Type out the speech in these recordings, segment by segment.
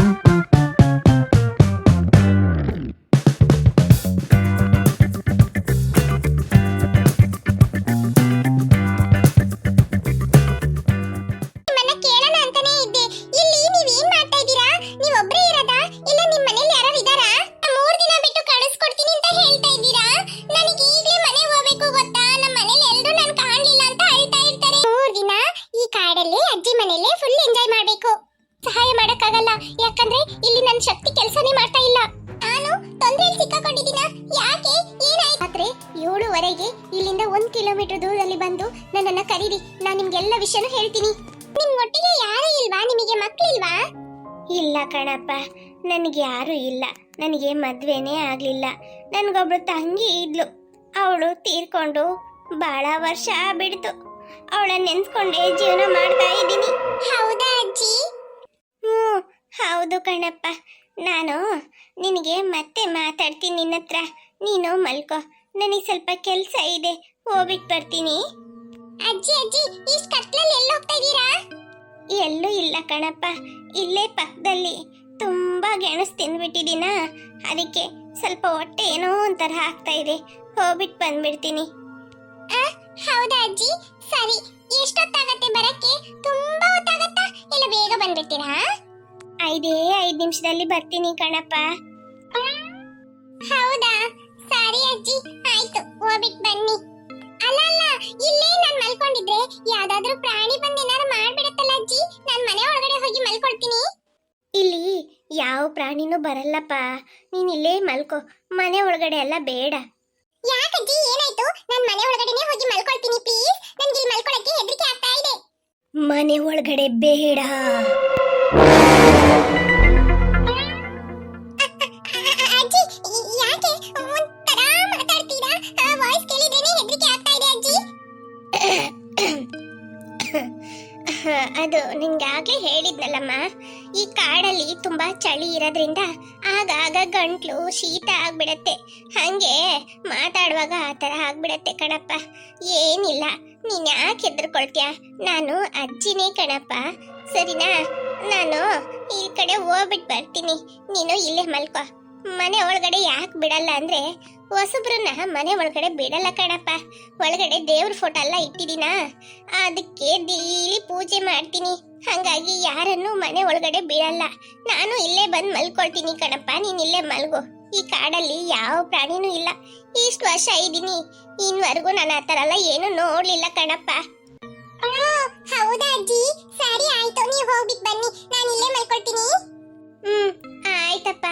ನಿಮ್ಮನ್ನ ಕೇಳೋಣ ಅಂತಾನೆ ಇದ್ದೆ. ಇಲ್ಲಿ ನೀವೇನ್ ಮಾಡ್ತಾ ಇದ್ದೀರಾ? ನೀವೊಬ್ರೇ ಇರೋದಾ ಇಲ್ಲ ನಿಮ್ಮ ಮನೇಲಿ ಯಾರು ಇದ್ದಾರಾ? 3 ದಿನ ಬಿಟ್ಟು ಕಳಿಸ್ಕೊಡ್ತೀನಿ ಅಂತ ಹೇಳ್ತಾ ಇದ್ದೀರಾ? ನನಗೆ ಈಗಲೇ ಮನೆ ಹೋಗ್ಬೇಕು ಗೊತ್ತಾ? ನಮ್ಮ ಮನೇಲಿ ಎಲ್ಲರೂ ನಾನು ಕಾಣಲಿಲ್ಲ ಅಂತ ಅಳ್ತಾ ಇರ್ತಾರೆ. 3 ದಿನ ಈ ಕಾಡಲ್ಲಿ ಅಜ್ಜಿ ಮನೇಲಿ ಫುಲ್ ಎಂಜಾಯ್ ಮಾಡಬೇಕು. ಸಹಾಯ ಮಾಡಕ್ಕಾಗಲ್ಲ, ಯಾಕಂದ್ರೆ ಇಲ್ಲಿ ನನ್ನ ಶಕ್ತಿ ಕೆಲಸನೇ ಮಾಡ್ತಾ ಇಲ್ಲ. ನಾನು ತೊಂದರೆಯಲ್ಲಿ ಸಿಕ್ಕಾಕೊಂಡಿದ್ದೀನ. ಯಾಕೆ? ಏನಾಯ್ತು? ರಾತ್ರಿ 7:30ಗೆ ಇಲ್ಲಿಂದ 1 ಕಿಲೋಮೀಟರ್ ದೂರದಲ್ಲಿ ಬಂದು ನನ್ನನ್ನ ಕರೀರಿ. ನಾನು ನಿಮ್ಗೆಲ್ಲ ವಿಷಯನೂ ಹೇಳ್ತೀನಿ. ನಿಮ್ ಒಟ್ಟಿಗೆ ಯಾರು ಇಲ್ವಾ? ನಿಮಗೆ ಮಕ್ಕಳಿಲ್ವಾ? ಇಲ್ಲ ಕಣಪ್ಪ, ನನಗೆ ಯಾರೂ ಇಲ್ಲ. ನನಗೆ ಮದುವೆನೇ ಆಗಲಿಲ್ಲ. ನನಗೊಬ್ಳು ತಂಗಿ ಇದ್ಲು, ಅವಳು ತೀರ್ಕೊಂಡು ಭಾಳ ವರ್ಷ ಬಿಡ್ತು. ಅವಳನ್ನ ನೆನ್ಸ್ಕೊಂಡೇ ಜೀವನ ಮಾಡ್ತಾ ಇದ್ದೀನಿ. ಹೌದಾ ಅಜ್ಜಿ? ಹ್ಞೂ ಹೌದು ಕಣಪ್ಪ. ನಾನು ನಿನಗೆ ಮತ್ತೆ ಮಾತಾಡ್ತೀನಿ ನಿನ್ನ ಹತ್ರ. ನೀನು ಮಲ್ಕೋ, ನನಗೆ ಸ್ವಲ್ಪ ಕೆಲಸ ಇದೆ, ಹೋಗ್ಬಿಟ್ಟು ಬರ್ತೀನಿ. ಅಜ್ಜಿ ಅಜ್ಜಿ, ಇಷ್ಟು ಕತ್ಲಲ್ಲಿ ಎಲ್ಲಿ ಹೋಗ್ತಾ ಇದ್ದೀರಾ? ಎಲ್ಲೂ ಇಲ್ಲ ಕಣಪ್ಪ, ಇಲ್ಲೇ ಪಕ್ಕದಲ್ಲಿ ತುಂಬಾ ಗೆಣಸು ತಿಂದ್ಬಿಟ್ಟಿದ್ದೀನ, ಅದಕ್ಕೆ ಸ್ವಲ್ಪ ಹೊಟ್ಟೆ ಏನೋ ಒಂಥರ ಆಗ್ತಾ ಇದೆ, ಹೋಗ್ಬಿಟ್ಟು ಬಂದ್ಬಿಡ್ತೀನಿ. ಹೌದಾ ಅಜ್ಜಿ? ಸರಿ, ಎಷ್ಟೊತ್ತಾಗತ್ತೆ ಬರಕ್ಕೆ? ತುಂಬಾ ಹೊತ್ತಾಗತ್ತಾ ಇಲ್ಲ ಬೇಗ ಬಂದ್ಬಿಡ್ತೀರಾ? 5 ನಿಮಿಷದಲ್ಲಿ ಬರ್ತೀನಿ ಕಣಪ್ಪ. ಹೌದಾ? ಸರಿ ಅಜ್ಜಿ, ಆಯ್ತು, ಹೋಗ್ಬಿಟ್ಟು ಬನ್ನಿ. ಅಲ್ಲ ಅಲ್ಲ, ಇಲ್ಲೇ ನಾನು ಮಲ್ಕೊಂಡಿದ್ರೆ ಯಾವ್ದಾದ್ರೂ ಪ್ರಾಣಿ ಬಂದು ಏನಾರು ಮಾಡ್ಬಿಡತ್ತಲ್ಲ ಅಜ್ಜಿ. ನಾನು ಮನೆ ಒಳಗಡೆ ಹೋಗಿ ಮಲ್ಕೊಳ್ತೀನಿ. ಇಲ್ಲಿ ಯಾವ ಪ್ರಾಣಿನೂ ಬರಲ್ಲಪ್ಪ, ನೀನ್ ಇಲ್ಲೇ ಮಲ್ಕೋ, ಮನೆ ಒಳಗಡೆ ಎಲ್ಲ ಬೇಡ. ಯಾಕಜ್ಜಿ, ಏನಾಯ್ತು? ನಾನು ಮನೆ ಒಳಗಡೆನೆ ಹೋಗಿ ಮಲ್ಕೊಳ್ತೀನಿ ಪ್ಲೀಸ್. ನನಗೆ ಇಲ್ಲಿ ಮಲ್ಕೊಳಕ್ಕೆ ಹೆದರಿಕೆ ಆಗ್ತಾ ಇದೆ. ಮನೆ ಒಳಗಡೆ ಬೇಡ. ಅಜ್ಜಿ, ಯಾಕೆ ಒಂಥರ ಮಾತಾಡ್ತೀರಾ? ವಾಯ್ಸ್ ಕೇಳಿದ್ರೇನೆ ಹೆದರಿಕೆ ಆಗ್ತಾ ಇದೆ ಅಜ್ಜಿ. ಅದು ನಿಂಗಾಗ್ಲೇ ಹೇಳಿದ್ನಲ್ಲಮ್ಮ, ಈ ಕಾಡಲ್ಲಿ ತುಂಬಾ ಚಳಿ ಇರೋದ್ರಿಂದ ಆಗಾಗ ಗಂಟ್ಲು ಶೀತ ಆಗ್ಬಿಡತ್ತೆ. ಹಂಗೆ ಮಾತಾಡುವಾಗ ಆ ಥರ ಆಗ್ಬಿಡತ್ತೆ ಕಣಪ್ಪ. ಏನಿಲ್ಲ, ನೀನ್ ಯಾಕೆ ಹೆದರ್ಕೊಳ್ತೀಯ? ನಾನು ಅಜ್ಜಿನೇ ಕಣಪ್ಪ, ಸರಿನಾ? ನಾನು ಈ ಕಡೆ ಹೋಗ್ಬಿಟ್ಟು ಬರ್ತೀನಿ, ನೀನು ಇಲ್ಲೇ ಮಲ್ಕೋ. ಮನೆ ಒಳಗಡೆ ಯಾಕೆ ಬಿಡಲ್ಲ ಅಂದ್ರೆ, ಹೊಸಬ್ರನ್ನ ಮನೆ ಒಳಗಡೆ ಬಿಡಲ್ಲ ಕಣಪ್ಪ. ಒಳಗಡೆ ದೇವ್ರ ಫೋಟೋ ಎಲ್ಲ ಇಟ್ಟಿದ್ದೀನ, ಅದಕ್ಕೆ ಡೈಲಿ ಪೂಜೆ ಮಾಡ್ತೀನಿ. ಹಂಗಾಗಿ ಯಾರನ್ನು ಮನೆ ಒಳಗಡೆ ಬಿಡಲ್ಲ. ನಾನು ಇಲ್ಲೇ ಬಂದು ಮಲ್ಕೊಳ್ತೀನಿ ಕಣಪ್ಪ, ನೀನ್ ಇಲ್ಲೇ ಮಲ್ಗೋ. ಈ ಕಾಡಲ್ಲಿ ಯಾವ ಪ್ರಾಣಿನೂ ಇಲ್ಲ. ಇಷ್ಟು ವರ್ಷ ಇದ್ದೀನಿ, ಇನ್ವರೆಗೂ ನಾನು ಆ ಥರ ಎಲ್ಲ ಏನು ನೋಡ್ಲಿಲ್ಲ ಕಣಪ್ಪ. ಹೌದಾ ಅಜ್ಜಿ? ಸರಿ ಆಯ್ತು, ನೀವು ಹೋಗ್ಬಿಟ್ಟು ಬನ್ನಿ, ನಾನು ಇಲ್ಲೇ ಮಲ್ಕೊಳ್ತೀನಿ. ಆಯ್ತಪ್ಪ.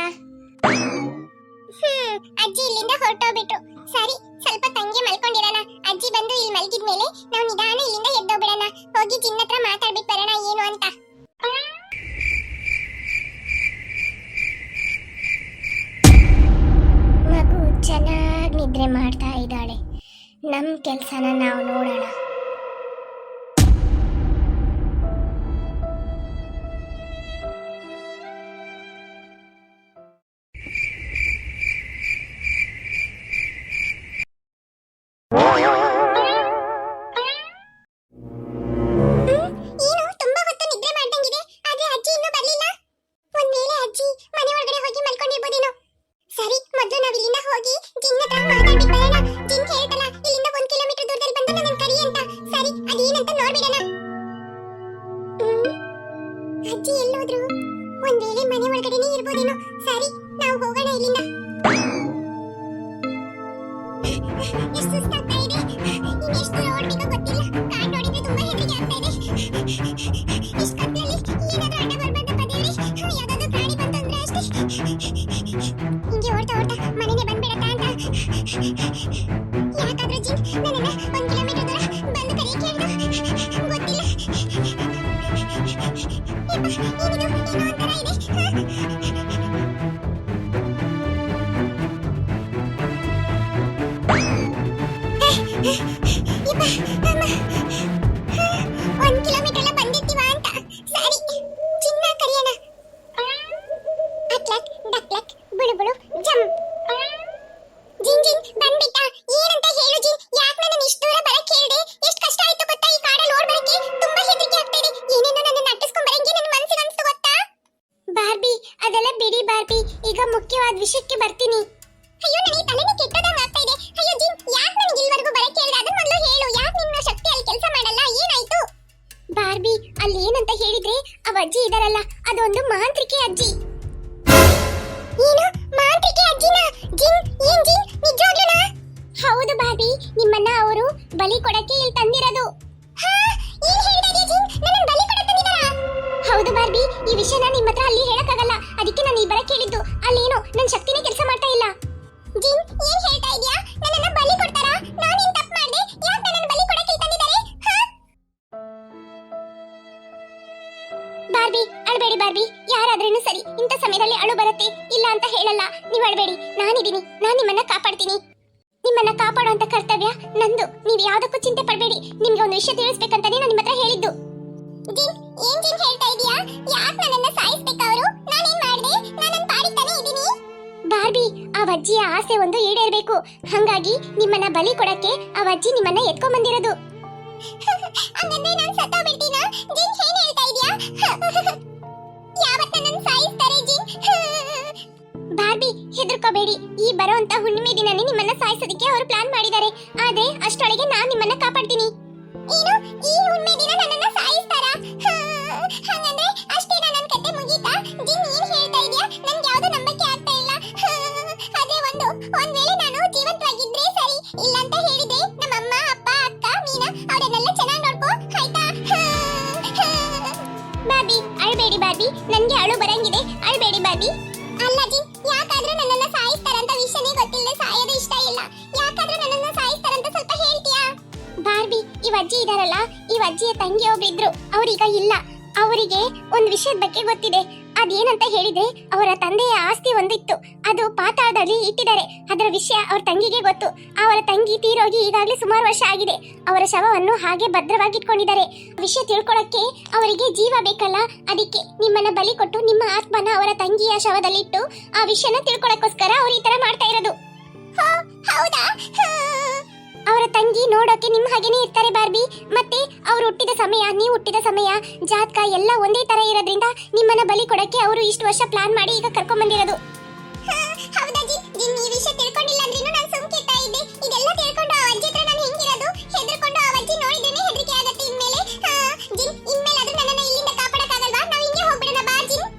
ಅಜ್ಜಿ ಇಲ್ಲಿಂದ ಹೊರಟೋಗ್ಬಿಟ್ರು. ಸರಿ, ಸ್ವಲ್ಪ ತಂಗಿ ಮಲ್ಕೊಂಡಿರೋಣ. ಅಜ್ಜಿ ಬಂದು ಇಲ್ಲಿ ಮಲ್ಗಿದ್ಮೇಲೆ ನಾವು ನಿಧಾನ ಇಲ್ಲಿಂದ ಎದ್ದೋಗ್ಬಿಡೋಣ. ಹೋಗಿ ಜಿನ್ನ ಹತ್ರ ಮಾತಾಡ್ಬಿಟ್ಟು ಬರೋಣ ಏನು ಅಂತ. ಮಗು ಚೆನ್ನಾಗಿ ನಿದ್ರೆ ಮಾಡ್ತಾ ಇದ್ದಾಳೆ. ನಮ್ಮ ಕೆಲಸನ ನಾವು ನೋಡೋಣ. ಏನು ತುಂಬಾ ಹೊತ್ತು ನಿದ್ರೆ ಮಾಡ್ದಂಗಿದೆ, ಆದ್ರೆ ಅಜ್ಜಿ ಇನ್ನೂ ಬರ್ಲಿಲ್ಲ. ಒಂದ್ವೇಳೆ ಅಜ್ಜಿ ಮನೆ ಒಳಗಡೆ ಹೋಗಿ ಮಲ್ಕೊಂಡಿರ್ಬೋದೇನೋ. ಸರಿ, ಮೊದಲು ನಾವು ಇಲ್ಲಿಂದ ಹೋಗಿ ಜಿನ್ನ ಹತ್ರ ಮಾತಾಡ್ಬಿಟ್ಟು ಬರೋಣ. ಜಿನ್ ಹೇಳ್ತಲ್ಲ ಇಲ್ಲಿಂದ 1 ಕಿಲೋಮೀಟರ್ ದೂರದಲ್ಲಿ ಬಂದು ನನ್ನ ಕರಿ ಅಂತ. ಸರಿ, ಅದೇನಂತ ನೋಡ್ಬಿಡೋಣ. ಅಜ್ಜಿ ಎಲ್ಲೋದ್ರು? ಒಂದ್ವೇಳೆ ಮನೆ ಒಳಗಡೆನೇ ಇರ್ಬೋದೇನೋ. ಸರಿ, ನಾವು ಹೋಗೋಣ ಇಲ್ಲಿಂದ. ಎಷ್ಟು ಸುಸ್ತಾಗ್ತಾ ಇದೆ, ಇನ್ನೆಷ್ಟು ಓಡ್ಬೇಕೋ ಗೊತ್ತಿಲ್ಲ. ಕಾಡ್ ನೋಡಿದ್ರೆ ತುಂಬಾ ಹೆದರಿಕೆ ಆಗ್ತಾ ಇದೆ. ಇಷ್ಟು ಕತ್ಲಲ್ಲಿ ಏನಾದ್ರೂ ಅಡ್ಡ ಬರ್ಬಾರ್ದಪ್ಪ ದೇವ್ರೆ. ಯಾವ್ದಾದ್ರು ಪ್ರಾಣಿ ಬಂತು ಅಂದ್ರೆ ಅಷ್ಟೇ. ಹಿಂಗೆ ಓಡ್ತಾ ಓಡ್ತಾ ಮನೆಗೆ ಬಂದ್ಬಿಡತ್ತಾ ಅಂತ. ಯಾಕಾದ್ರೂ ಜಿನ್ ನನ್ನನ್ನ 1 ಕಿಲೋಮೀಟರ್ ದೂರ ಬಂದು ಕರೆಯಕ್ಕೆ ಹೇಳ್ದು ಗೊತ್ತಿಲ್ಲ. ಯಪ್ಪ, ಏನಿದು ಏನೋ ಒಂಥರ ಇದೆ. ಯಪ್ಪ, ಅಮ್ಮ, 1 ಕಿಲೋಮೀಟರ್ ಎಲ್ಲ ಬಂದಿರ್ತೀವ ಅಂತ. ಸರಿ, ಚಿನ್ನ ಕರಿಯೋಣ. ಅಕ್ಲಕ್ ಡಕ್ಲಕ್ ಬುಳುಬುಳು ಜಂ. ಜಿನ್ ಜಿನ್ ಬಂದ್ಬಿಟ್ಟ. ಏನಂತ ಹೇಳು ಜಿನ್, ಯಾಕೆ ನನ್ನ ಇಷ್ಟು ದೂರ ಬರಕ್ಕೆ ಹೇಳ್ದೆ? ಎಷ್ಟು ಕಷ್ಟ ಆಯ್ತು ಗೊತ್ತಾ ಈ ಕಾಡಲ್ಲಿ ಓಡ್ ಬರಕ್ಕೆ? ತುಂಬಾ ಹೆದರಿಕೆ ಆಗ್ತಾ ಇದೆ. ಏನೇನೋ ನನ್ನ ನಟ್ಟಿಸ್ಕೊಂಡ್ ಬರಂಗೆ ನನ್ನ ಮನಸ್ಸಿಗೆ ಅನ್ಸ್ತು ಗೊತ್ತಾ? ಬಾರ್ಬಿ ಅದೆಲ್ಲ ಬಿಡಿ ಬಾರ್ಬಿ, ಈಗ ಮುಖ್ಯವಾದ ವಿಷಯಕ್ಕೆ ಬರ್ತೀನಿ. ಅಯ್ಯೋ ನನಗೆ ತಲೆನೇ ಕೆಟ್ಟದಂಗ ಆಗ್ತಾ ಇದೆ. ಅಯ್ಯೋ ಜಿನ್, ಯಾಕೆ ನನಗೆ ಇಲ್ಲಿವರೆಗೂ ಬರಕ್ಕೆ ಹೇಳಿದೆ? ಅದನ್ನ ಮೊದಲು ಹೇಳು. ಯಾಕೆ ನಿನ್ನ ಶಕ್ತಿ ಅಲ್ಲಿ ಕೆಲಸ ಮಾಡಲ್ಲ? ಏನಾಯ್ತು? ಬಾರ್ಬಿ, ಅಲ್ಲಿ ಏನಂತ ಹೇಳಿದ್ರೆ ಅವ ಅಜ್ಜಿ ಇದಾರಲ್ಲ, ಅದೊಂದು ಮಾಂತ್ರಿಕೆ ಅಜ್ಜಿ. ಏನು ಮಾಂತ್ರಿಕೆ ಅಜ್ಜಿನ? ಜಿನ್, ಏನ್ ಜಿನ್, ನಿಜವಾಗ್ಲೂನಾ? ಹೌದು ಬಾರ್ಬಿ, ನಿಮ್ಮನ್ನ ಅವರು ಬಲಿ ಕೊಡಕ್ಕೆ ಇಲ್ಲಿ ತಂದಿರೋದು. ಹಾ, ಏನ್ ಹೇಳ್ತಾ ಇದೀಯ ಜಿನ್? ನನ್ನನ್ನ ಬಲಿ ಕೊಡಕ್ಕೆ ತಂದಿದಾರಾ? ಹೌದು ಬಾರ್ಬಿ, ಈ ವಿಷಯನ ನಿಮ್ಮ ಹತ್ರ ಅಲ್ಲಿ ಹೇಳಕ್ಕಾಗಲ್ಲ, ಅದಕ್ಕೆ ನಾನು ಇಲ್ಲಿ ಬರಕ್ಕೆ ಹೇಳಿದ್ದು. ಅಲ್ಲೇನೋ ನನ್ನ ಶಕ್ತಿನೇ ಕೆಲಸ ಮಾಡ್ತಾ ಇಲ್ಲ. ಜಿನ್, ಏನ್ ಹೇಳ್ತಾ ಇದೀಯಾ? ನನ್ನನ್ನ ಬಲಿ ಕೊಡ್ತಾರಾ? ನಾನೇನ್ ತಪ್ಪು ಮಾಡ್ದೆ? ಯಾಕೆ ನನ್ನನ್ನ ಬಲಿ ಕೊಡಕ್ಕೆ ಇಲ್ಲಿ ತಂದಿದ್ದಾರೆ? ಹಾ? ಬಾರ್ಬಿ, ಅಳಬೇಡಿ ಬಾರ್ಬಿ, ಯಾರಾದ್ರೇನು ಸರಿ, ಇಂಥ ಸಮಯದಲ್ಲಿ ಅಳು ಬರುತ್ತೆ, ಇಲ್ಲ ಅಂತ ಹೇಳಲ್ಲ. ನೀವು ಅಳಬೇಡಿ, ನಾನಿದ್ದೀನಿ, ನಾನು ನಿಮ್ಮನ್ನ ಕಾಪಾಡ್ತೀನಿ. ನಿಮ್ಮನ್ನ ಕಾಪಾಡುವಂತ ಕರ್ತವ್ಯ ನಂದು. ನೀವು ಯಾವ್ದಕ್ಕೂ ಚಿಂತೆ ಪಡಬೇಡಿ. ನಿಮ್ಗೆ ಒಂದು ವಿಷಯ ತಿಳಿಸ್ಬೇಕಂತಾನೆ ನಾನು ನಿಮ್ಮ ಹತ್ರ ಹೇಳಿದ್ದು. ಜಿನ್, ಏನ್ ಜಿನ್ ಹೇಳ್ತಾ ಇದೀಯಾ? ಯಾಕೆ ನನ್ನನ್ನ ಸಾಯಿಸ್ಬೇಕಾ ಅವರು? ನಾನೇನ್ ಮಾಡ್ದೆ? ನಾನು ಪಾಡಿತಾನೆ ಇದೀನಿ. ಬಾರ್ಬಿ, ಆ ಅಜ್ಜಿಯ ಆಸೆ ಒಂದು ಈಡೇರ್ಬೇಕು, ಹಂಗಾಗಿ ನಿಮ್ಮನ್ನ ಬಲಿ ಕೊಡಕ್ಕೆ ಆ ಅಜ್ಜಿ ನಿಮ್ಮನ್ನ ಎತ್ಕೊಂಡ್ ಬಂದಿರೋದು. ಹಂಗಂದ್ರೆ ನಾನು ಸತ್ತೋಗ್ಬಿಡ್ತೀನಾ? ಜಿನ್, ಏನ್ ಹೇಳ್ತಾ ಇದೀಯಾ? ಯಾವತ್ತ ನನ್ನನ್ನ ಸಾಯಿಸ್ತಾರೆ ಜಿನ್? ಬಾರ್ಬಿ, ಹೆದರ್ಕೋಬೇಡಿ. ಈ ಬರೋಂತ ಹುಣ್ಣಿಮೆ ದಿನನೇ ನಿಮ್ಮನ್ನ ಸಾಯಿಸೋದಕ್ಕೆ ಅವರು ಪ್ಲಾನ್ ಮಾಡಿದ್ದಾರೆ. ಆದ್ರೆ ಅಷ್ಟೊಳಗೆ ನಾನ್ ನಿಮ್ಮನ್ನ ಕಾಪಾಡ್ತೀನಿ. ಏನು, ಈ ಹುಣ್ಣಿಮೆ ದಿನ ನನ್ನನ್ನ ಸಾಯಿಸ್ತಾರಾ? ಹಂಗಂದ್ರೆ ಅಷ್ಟೇನಾ ನನ್ನ ಕತೆ ಮುಗೀತಾ? ಜಿನ್, ಏನ್ ಹೇಳ್ತಾ ಇದೀಯಾ? ನನ್ಗೆ ಯಾವ್ದು ನಂಬಕ್ಕೆ ಆಗ್ತಾ ಇಲ್ಲ. ಅದೇ ಒಂದ್ ವೇಳೆ ನಾನು ಜೀವಂತವಾಗಿದ್ರೆ ಸರಿ, ಇಲ್ಲ ಅಂತ ಹೇಳಿದ್ರೆ ನಮ್ಮ ಅಮ್ಮ, ಅಪ್ಪ, ಅಕ್ಕ, ಮೀನಾ ಅವರನ್ನೆಲ್ಲ ಚೆನ್ನಾಗಿ ನೋಡ್ಕೋ, ಆಯ್ತಾ? ಬಾರ್ಬಿ, ಅಳ್ಬೇಡಿ ಬಾರ್ಬಿ, ನನ್ಗೆ ಅಳು ಬರಂಗಿದೆ, ಅಳ್ಬೇಡಿ ಬಾರ್ಬಿ. ಅಲ್ಲ ಜಿನ್, ಯಾಕಾದ್ರೂ ನನ್ನನ್ನ ಸಾಯಿಸ್ತಾರಂತ ವಿಷಯನೇ ಗೊತ್ತಿಲ್ಲ, ಸಾಯೋದು ಇಷ್ಟ ಇಲ್ಲ. ಯಾಕಾದ್ರೂ ನನ್ನನ್ನ ಸಾಯಿಸ್ತಾರಂತ ಸ್ವಲ್ಪ ಹೇಳ್ತೀಯಾ? ಬಾರ್ಬಿ, ಈ ಅಜ್ಜಿ ಇದಾರಲ್ಲ, ಈ ಅಜ್ಜಿಯ ತಂಗಿ ಒಬ್ರಿದ್ರು, ಅವ್ರೀಗ ಇಲ್ಲ. ಅವರಿಗೆ ಒಂದು ವಿಷಯದ ಬಗ್ಗೆ ಗೊತ್ತಿದೆ. ಅದೇನಂತ ಹೇಳಿದ್ರೆ, ಅವರ ತಂದೆಯ ಆಸ್ತಿ ಒಂದಿತ್ತು, ಅದು ಪಾತಾಳದಲ್ಲಿ ಇಟ್ಟಿದ್ದಾರೆ. ಅದರ ವಿಷಯ ಅವ್ರ ತಂಗಿಗೆ ಗೊತ್ತು. ಅವರ ತಂಗಿ ತೀರೋಗಿ ಈಗಾಗಲೇ ಸುಮಾರು ವರ್ಷ ಆಗಿದೆ. ಅವರ ಶವವನ್ನು ಹಾಗೆ ಭದ್ರವಾಗಿ ಇಟ್ಕೊಂಡಿದ್ದಾರೆ. ವಿಷಯ ತಿಳ್ಕೊಳಕ್ಕೆ ಅವರಿಗೆ ಜೀವ ಬೇಕಲ್ಲ, ಅದಕ್ಕೆ ನಿಮ್ಮನ್ನ ಬಲಿ ಕೊಟ್ಟು ನಿಮ್ಮ ಆತ್ಮನ ಅವರ ತಂಗಿಯ ಶವದಲ್ಲಿಟ್ಟು ಆ ವಿಷಯನ ತಿಳ್ಕೊಳಕ್ಕೋಸ್ಕರ ಅವ್ರು ಈ ತರ ಮಾಡ್ತಾ ಇರೋದು. ಹೌದಾ? ಅವರ ತಂಗಿ ನೋಡೋಕೆ ನಿಮ್ಮ ಹಾಗೇನೆ ಇರ್ತಾರೆ ಬಾರ್ಬಿ. ಮತ್ತೆ ಅವ್ರು ಹುಟ್ಟಿದ ಸಮಯ, ನೀವು ಹುಟ್ಟಿದ ಸಮಯ, ಜಾತಕ ಎಲ್ಲ ಒಂದೇ ತರ ಇರೋದ್ರಿಂದ ನಿಮ್ಮನ್ನ ಬಲಿ ಕೊಡಕ್ಕೆ ಅವರು ಇಷ್ಟು ವರ್ಷ ಪ್ಲಾನ್ ಮಾಡಿ ಈಗ ಕರ್ಕೊಂಡ್ ಬಂದಿರೋದು. ಹೌದಾ ಜಿನ್? ಜಿನ್, ಈ ವಿಷಯ ತಿಳ್ಕೊಂಡಿಲ್ಲ ಅಂದ್ರೂ ನಾನು ಸುಮ್ಕಿರ್ತಾ ಇದ್ದೆ. ಇದೆಲ್ಲ ತಿಳ್ಕೊಂಡು ಆ ಅಜ್ಜಿ ಹತ್ರ ನಾನು ಹೆಂಗಿರೋದು? ಹೆದರ್ಕೊಂಡು ಆ ಅಜ್ಜಿ ನೋಡಿದ್ರೇನೆ ಹೆದರಿಕೆ ಆಗತ್ತೆ ಇನ್ಮೇಲೆ. ಜಿನ್, ಇನ್ಮೇಲೆ ಅದು ನನ್ನನ್ನ ಇಲ್ಲಿಂದ ಕಾಪಾಡಕ್ಕಾಗಲ್ವಾ? ನಾವು ಹಿಂಗೆ ಹೋಗ್ಬಿಡೋಣ ಬಾ ಜಿನ್.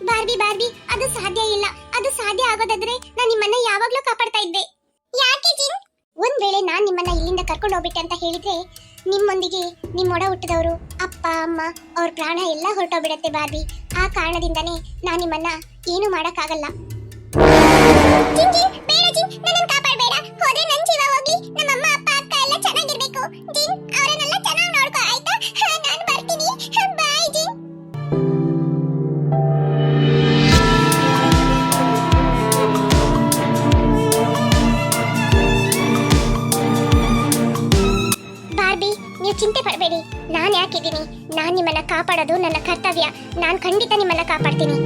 ಬಾರ್ಬಿ ಬಾರ್ಬಿ, ಅದು ಸಾಧ್ಯ ಇಲ್ಲ. ಅದು ಸಾಧ್ಯ ಆಗೋದಾದ್ರೆ ನಾನು ನಿಮ್ಮನ್ನ ಯಾವಾಗ್ಲೂ ಕಾಪಾಡ್ತಾ ಇದ್ದೆ. ಯಾಕೆ ಜಿನ್? ಒಂದ್ ವೇಳೆ ನಾನ್ ನಿಮ್ಮನ್ನ ಇಲ್ಲಿಂದ ಕರ್ಕೊಂಡು ಹೋಗ್ಬಿಟ್ಟೆ ಅಂತ ಹೇಳಿದ್ರೆ, ನಿಮ್ಮೊಂದಿಗೆ ನಿಮ್ಮೊಡ ಹುಟ್ಟಿದವರು, ಅಪ್ಪ ಅಮ್ಮ, ಅವ್ರ ಪ್ರಾಣ ಎಲ್ಲ ಹೊರಟೋಗ್ಬಿಡತ್ತೆ ಬಾರ್ಬಿ. ಆ ಕಾರಣದಿಂದನೇ ನಾನ್ ನಿಮ್ಮನ್ನ ಏನು ಮಾಡಕ್ಕಾಗಲ್ಲ. ಜಿನ್, ಜಿನ್, ಬೇಡ ಜಿನ್, ನನ್ನನ್ನ ಕಾಪಾಡಬೇಡ. ಹೋದ್ರೆ ನನ್ ಜೀವ ಹೋಗ್ಲಿ, ನಮ್ಮ ಅಮ್ಮ, ಅಪ್ಪ, ಅಕ್ಕ ಎಲ್ಲ ಚೆನ್ನಾಗಿರ್ಬೇಕು. ಜಿನ್, ಅವರನ್ನೆಲ್ಲ ಚೆನ್ನಾಗಿ ನೋಡ್ಕೋ, ಆಯ್ತಾ? ನಾನು ಬರ್ತೀನಿ. ಬಾಯ್ ಜಿನ್. ಬಾರ್ಬಿ, ನೀವು ಚಿಂತೆ ಪಡಬೇಡಿ. ನಾನ್ ಯಾಕಿದ್ದೀನಿ? ನಾನ್ ನಿಮ್ಮನ್ನ ಕಾಪಾಡೋದು ನನ್ನ ಕರ್ತವ್ಯ. ನಾನ್ ಖಂಡಿತ ನಿಮ್ಮನ್ನ ಕಾಪಾಡ್ತೀನಿ.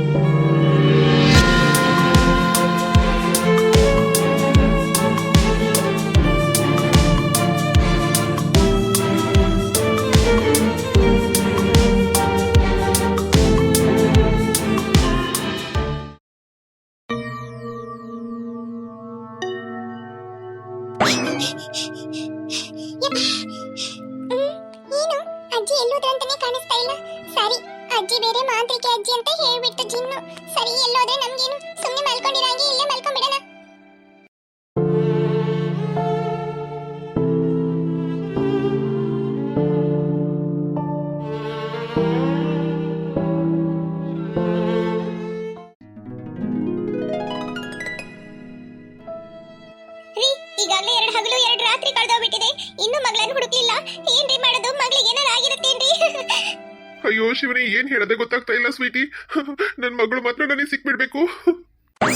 ಏನು, ಅಜ್ಜಿ ಎಲ್ಲೋದ್ರಂತಾನೆ ಕಾಣಿಸ್ತಾ ಇಲ್ಲ. ಸರಿ, ಅಜ್ಜಿ ಬೇರೆ ಮಾಂತ್ರಿಕೆ ಅಜ್ಜಿ ಅಂತ ಹೇಳ್ಬಿಟ್ಟು ಜಿನ್ನು. ಸರಿ, ಎಲ್ಲೋದ್ರೆ ನಮ್ಗೇನು, ಸುಮ್ಮನೆ ಮಲ್ಕೊಂಡಿರಾಗಿ ಇಲ್ಲೇ ಮಲ್ಕೊಂಡ್ಬಿಡೋಣ. ರೀ, ಈಗಾಗಲೇ 2 ಹಗಲು 2 ರಾತ್ರಿ ಕಳೆದೋಗ್ಬಿಟ್ಟಿದೆ, ಇನ್ನು ಮಗಳನ್ನ ಹುಡುಕ್ಲಿಲ್ಲ. ಏನ್ರಿ ಮಾಡೋದು? ಮಗಳಿಗೆ ಏನಾರ ಆಗಿರುತ್ತೇನ್ರಿ? ಅಯ್ಯೋ ಶಿವನೇ, ಏನ್ ಹೇಳದೆ ಗೊತ್ತಾಗ್ತಾ ಇಲ್ಲ ಸ್ವೀಟಿ. ನನ್ ಮಗಳು ಮಾತ್ರ ನನಗೆ ಸಿಕ್ಬಿಡ್ಬೇಕು.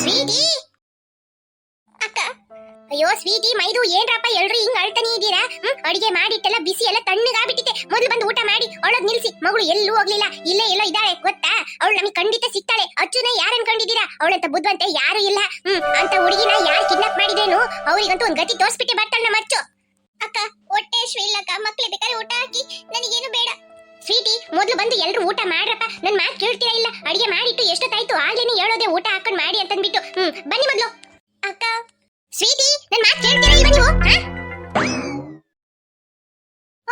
ಸ್ವೀಟಿ ಅಕ್ಕ, ಅಯ್ಯೋ ಸ್ವೀಟಿ, ಮೈದು ಏನ್ರಪ್ಪ ಎಲ್ರು ಹಿಂಗ್ ಅಳ್ತಾನೆ ಇದ್ದೀರಾ? ಅಡಿಗೆ ಮಾಡಿಟ್ಟೆಲ್ಲ ಬಿಸಿ ಎಲ್ಲ ತಣ್ಣಗಾಗ್ಬಿಟ್ಟಿದೆ. ಮೊದಲು ಬಂದು ಊಟ ಮಾಡಿ ಅವಳದ್ ನಿಲ್ಸಿ. ಮಗಳು ಎಲ್ಲೂ ಹೋಗ್ಲಿಲ್ಲ, ಇಲ್ಲೇ ಎಲ್ಲೋ ಇದ್ದಾಳೆ ಗೊತ್ತಾ? ಅವಳು ನಮಗೆ ಖಂಡಿತ ಸಿಗ್ತಾಳೆ. ಅಚ್ಚುನ ಯಾರು ಅನ್ಕೊಂಡಿದ್ದೀರಾ? ಅವಳಂತ ಬುದ್ಧವಂತೆ ಯಾರು ಇಲ್ಲ. ಅಂತ ಹುಡುಗಿನ ಯಾರು ಕಿಡ್ನಾಪ್ ಮಾಡಿದ್ರೇನು ಅವ್ರಿಗಂತೂ ಒಂದ್ ಗತಿ ತೋರ್ಸ್ಬಿಟ್ಟೆ ಬರ್ತಾಳ ನಮ್ಮ ಅಚ್ಚು. ಅಕ್ಕ, ಹೊಟ್ಟೆ ಇಲ್ಲಕ್ಕ, ಮಕ್ಳು ಬೇಕಾದ್ರೆ ಊಟ ಹಾಕಿ, ನನಗೇನು ಬೇಡ. ಸ್ವೀಟಿ ಮೊದಲು ಬಂದು ಎಲ್ರು ಊಟ ಮಾಡ್ರಪ್ಪ. ನನ್ ಮಾತು ಕೇಳ್ತೀರಾ ಇಲ್ಲ? ಅಡಿಗೆ ಮಾಡಿಟ್ಟು ಎಷ್ಟೊತ್ತಾಯ್ತು ಆಗ್ಲೇನೆ ಹೇಳೋದೆ ಊಟ ಹಾಕೊಂಡ್ ಮಾಡಿ ಅಂತಂದ್ಬಿಟ್ಟು. ಬನ್ನಿ ಮೊದ್ಲು. ಅಕ್ಕ ಸ್ವೀಟಿ ನನ್ ಮಾತು ಕೇಳ್ತೀರಾ ಇಲ್ವಾ ನೀವು?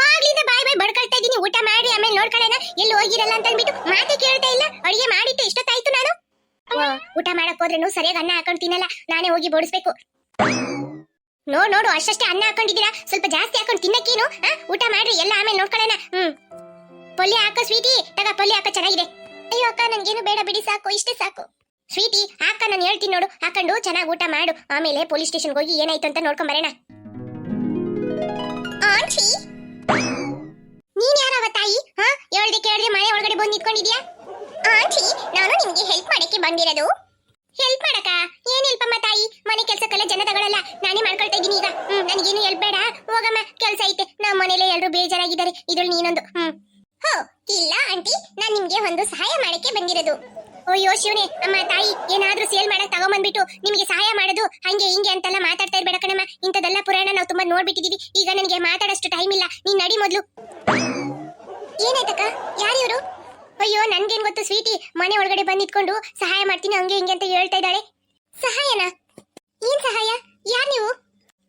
ಆಗ್ಲಿಂದ ಬಾಯ್ ಬಾಯ್ ಬಡ್ಕೊಳ್ತಾ ಇದೀನಿ, ಊಟ ಮಾಡಿ ಆಮೇಲೆ ನೋಡ್ಕೊಳ್ಳೋಣ ಎಲ್ಲಿ ಹೋಗಿರಲ್ಲ ಅಂತ ಅಂದ್ಬಿಟ್ಟು ಮಾತೆ ಕೇಳ್ತಾ ಇಲ್ಲ. ಅಡಿಗೆ ಮಾಡಿಟ್ಟು ಎಷ್ಟೊತ್ತಾಯ್ತು ನಾನು? ಊಟ ಮಾಡಕ್ ಹೋದ್ರೇನು ಸರಿಯಾಗಿ ಅನ್ನ ಹಾಕೊಂಡ್ ತಿನ್ನಲ್ಲ, ನಾನೇ ಹೋಗಿ ಬೋಡಿಸ್ಬೇಕು. ನೋಡು ಅಷ್ಟೇ ಅನ್ನ ಹಾಕೊಂಡಿದ್ದೀರಾ, ಸ್ವಲ್ಪ ಜಾಸ್ತಿ ಹಾಕೊಂಡು ತಿನ್ನಕ್ಕೇನು? ಊಟ ಮಾಡ್ರಿ ಎಲ್ಲ ಆಮೇಲೆ ನೋಡ್ಕೊಳ್ಳೋಣ. ಪೊಲ್ಯ ಹಾಕೋ ಸ್ವೀಟಿ, ತಗ ಪೊಲ್ಯ ಹಾಕೋ, ಚೆನ್ನಾಗಿದೆ. ಅಯ್ಯೋ ಅಕ್ಕ ನನ್ಗೇನು ಬೇಡ ಬಿಡಿ, ಸಾಕು ಇಷ್ಟೇ ಸಾಕು. ಸ್ವೀಟಿ ಹಾಕ, ನಾನು ಹೇಳ್ತೀನಿ ನೋಡು, ಹಾಕೊಂಡು ಚೆನ್ನಾಗಿ ಊಟ ಮಾಡು, ಆಮೇಲೆ ಪೊಲೀಸ್ ಸ್ಟೇಷನ್ಗೆ ಹೋಗಿ ಏನಾಯ್ತು ಅಂತ ನೋಡ್ಕೊಂಡ್ ಬರೋಣ. ಆಂಟಿ ನೀನ್ ಯಾರವ ತಾಯಿ? ಹೇಳ್ದೆ ಕೇಳ್ದೆ ಮನೆ ಒಳಗಡೆ ಬಂದು ನಿಂತ್ಕೊಂಡಿದ್ಯಾ? ಆಂಟಿ ನಾನು ನಿಮ್ಗೆ ಹೆಲ್ಪ್ ಮಾಡಕ್ಕೆ ಬಂದಿರೋದು. ಹೆಲ್ಪ್ ಮಾಡಕ? ಏನ್ ಹೆಲ್ಪ್ ಅಮ್ಮ ತಾಯಿ? ಮನೆ ಕೆಲ್ಸಕ್ಕೆಲ್ಲ ಜನ ತಗೊಳಲ್ಲ, ನಾನೇ ಮಾಡ್ಕೊಳ್ತಾ ಇದೀನಿ ಈಗ. ನನಗೇನು ಹೆಲ್ಪ್ ಬೇಡ, ಹೋಗಮ್ಮ ಕೆಲ್ಸ ಐತೆ. ನಮ್ಮ ಮನೇಲೆ ಎಲ್ರು ಬೇಜಾರಾಗಿದ್ದಾರೆ, ಇದ್ರಲ್ಲಿ ನೀನೊಂದು. ಹೋ ಇಲ್ಲ ಆಂಟಿ, ನಾನ್ ನಿಮ್ಗೆ ಒಂದು ಸಹಾಯ ಮಾಡಕ್ಕೆ ಬಂದಿರೋದು. ಅಯ್ಯೋ ಶಿವನೇ, ಅಮ್ಮ ತಾಯಿ ಏನಾದ್ರೂ ಸೇಲ್ ಮಾಡಕ್ ತಗೊಂಬಂದ್ಬಿಟ್ಟು ನಿಮಗೆ ಸಹಾಯ ಮಾಡೋದು ಹಂಗೆ ಹಿಂಗೆ ಅಂತೆಲ್ಲ ಮಾತಾಡ್ತಾ ಇರ್ಬೇಡ ಕಣಮ್ಮ. ಇಂಥದೆಲ್ಲ ಪುರಾಣ ನಾವು ತುಂಬಾ ನೋಡ್ಬಿಟ್ಟಿದೀವಿ. ಈಗ ನನಗೆ ಮಾತಾಡೋಷ್ಟು ಟೈಮ್ ಇಲ್ಲ, ನೀನ್ ನಡಿ ಮೊದ್ಲು. ಏನಾಯ್ತಕ್ಕ? ಯಾರಿವ್ರು? ಅಯ್ಯೋ ನನ್ಗೇನ್ ಗೊತ್ತು ಸ್ವೀಟಿ, ಮನೆ ಒಳಗಡೆ ಬಂದ್ ನಿಂತ್ಕೊಂಡು ಸಹಾಯ ಮಾಡ್ತೀನಿ ಹಂಗೆ ಹಿಂಗೆ ಅಂತ ಹೇಳ್ತಾ ಇದ್ದಾಳೆ. ಸಹಾಯನ? ಏನ್ ಸಹಾಯ? ಯಾರ್ ನೀವು?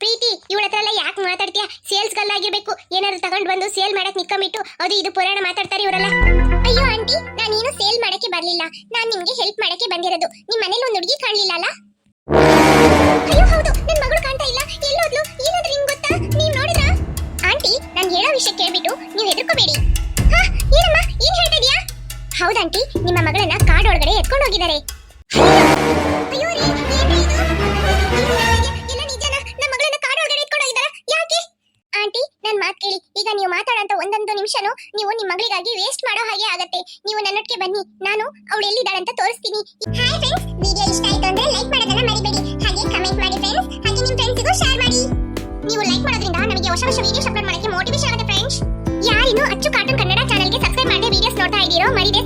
ಪ್ರೀತಿ, ಇವಳ ಹತ್ರ ಎಲ್ಲ ಯಾಕೆ ಮಾತಾಡ್ತೀಯ? ಸೇಲ್ಸ್ ಗಲ್ಲಾಗಿರ್ಬೇಕು. ಏನಾದ್ರು ತಗೊಂಡ್ ಬಂದು ಸೇಲ್ ಮಾಡಕ್ ನಿಕ್ಕೊಂಬಿಟ್ಟು ಅದು ಇದು ಪುರಾಣ ಮಾತಾಡ್ತಾರೆ ಇವರೆಲ್ಲ. ಅಯ್ಯೋ ಆಂಟಿ, ನಾನೇನು ಸೇಲ್ ಮಾಡಕ್ಕೆ ಬರ್ಲಿಲ್ಲ, ನಾನ್ ನಿಮ್ಗೆ ಹೆಲ್ಪ್ ಮಾಡಕ್ಕೆ ಬಂದಿರೋದು. ನಿಮ್ ಮನೇಲಿ ಒಂದು ಹುಡುಗಿ ಕಾಣ್ಲಿಲ್ಲ ಅಲ್ಲ? ಅಯ್ಯೋ ಹೌದು, ನನ್ ಮಗಳು ಕಾಣ್ತಾ ಇಲ್ಲ, ಎಲ್ಲೋದ್ಲು? ಏನಾದ್ರೂ ನಿಮ್ಗೆ ಗೊತ್ತಾ? ನೀವ್ ನೋಡಿದ್ರಾ? ಆಂಟಿ ನಾನ್ ಹೇಳೋ ವಿಷಯ ಕೇಳ್ಬಿಟ್ಟು ನೀವು ಹೆದರ್ಕೋಬೇಡಿ. ಏನಮ್ಮ ಏನ್ ಹೇಳ್ತಾ ಇದೀಯಾ? ಹೌದಾಂಟಿ, ನಿಮ್ಮ ಮಗಳನ್ನ ಕಾಡ್ ಒಳಗಡೆ ಎತ್ಕೊಂಡು ಹೋಗಿದ್ದಾರೆ. ಅಯ್ಯೋ ರೀ, ಏನ್ರಿ ಇದು? ಎಲ್ಲ ನಿಜನ? ನಮ್ಮ ಮಗಳನ್ನ ಕಾಡ್ ಒಳಗಡೆ ಎತ್ಕೊಂಡು ಹೋಗಿದಾರ? ಯಾಕೆ? ಆಂಟಿ ನನ್ ಮಾತ್ ಕೇಳಿ, ಈಗ ನೀವು ಮಾತಾಡೋಂತ ಒಂದೊಂದು ನಿಮಿಷನು ನೀವು ನಿಮ್ ಮಗಳಿಗಾಗಿ ವೇಸ್ಟ್ ಮಾಡೋ ಹಾಗೆ ಆಗತ್ತೆ. ನೀವು ನನ್ನೊಟ್ಟಿಗೆ ಬನ್ನಿ, ನಾನು ಅವಳು ಎಲ್ಲಿದ್ದಾಳೆ ಅಂತ ತೋರಿಸ್ತೀನಿ. ಹಾಯ್ ಫ್ರೆಂಡ್ಸ್, ವಿಡಿಯೋ ಇಷ್ಟ ಆಯ್ತು ಅಂದ್ರೆ ಲೈಕ್ ಮಾಡೋದನ್ನ ಮರಿಬೇಡಿ, ಹಾಗೆ ಕಮೆಂಟ್ ಮಾಡಿ ಫ್ರೆಂಡ್ಸ್, ಹಾಗೆ ನಿಮ್ ಫ್ರೆಂಡ್ಸ್ಗೂ ಶೇರ್ ಮಾಡಿ. ನೀವು ಲೈಕ್ ಮಾಡೋದ್ರಿಂದ ನಮಗೆ ಹೊಸ ಹೊಸ ವಿಡಿಯೋಸ್ ಅಪ್ಲೋಡ್ ಮಾಡಕ್ಕೆ ಮೋಟಿವೇಶನ್ ಆಗುತ್ತೆ ಫ್ರೆಂಡ್ಸ್. ಯಾರಿನ್ನು ಅಚ್ಚು ಕಾರ್ಟೂನ್ ಕನ್ನಡ ಚಾನೆಲ್ಗೆ ಸಬ್ಸ್ಕ್ರೈಬ್ ಮಾಡಿ ವಿಡಿಯೋಸ್ ನೋಡ್ತಾ ಇದ್ದೀರೋ ಮರಿದೆ